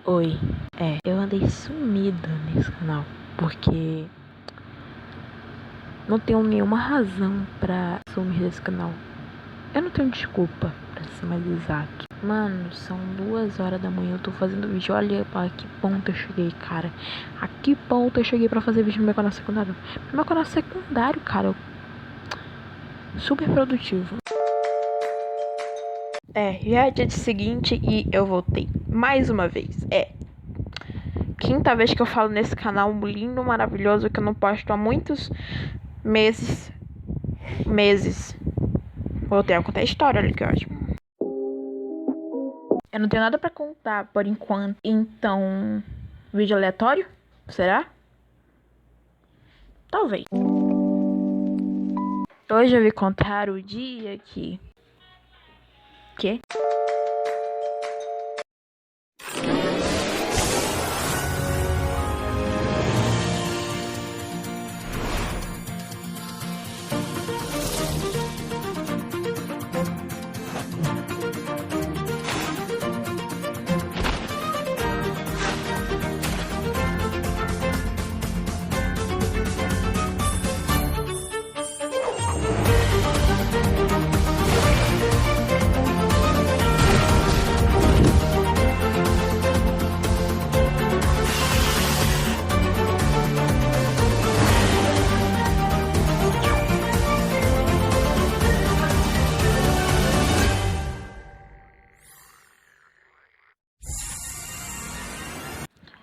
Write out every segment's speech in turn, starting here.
Oi, eu andei sumida nesse canal, porque não tenho nenhuma razão pra sumir desse canal. Eu não tenho desculpa, pra ser mais exato. Mano, são 2 horas da manhã, eu tô fazendo vídeo. Olha pra que ponto eu cheguei, cara. A que ponto eu cheguei pra fazer vídeo no meu canal secundário. No meu canal secundário, cara, super produtivo. Já é dia seguinte e eu voltei mais uma vez. Quinta vez que eu falo nesse canal lindo, maravilhoso, que eu não posto há muitos meses. Voltei a contar a história, olha que ótimo. Eu não tenho nada pra contar por enquanto. Então, vídeo aleatório? Será? Talvez. Hoje eu vim contar o dia que... Que?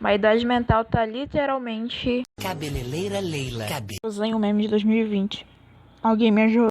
Minha idade mental tá literalmente... Cabeleleira Leila. Usei um meme de 2020. Alguém me ajuda?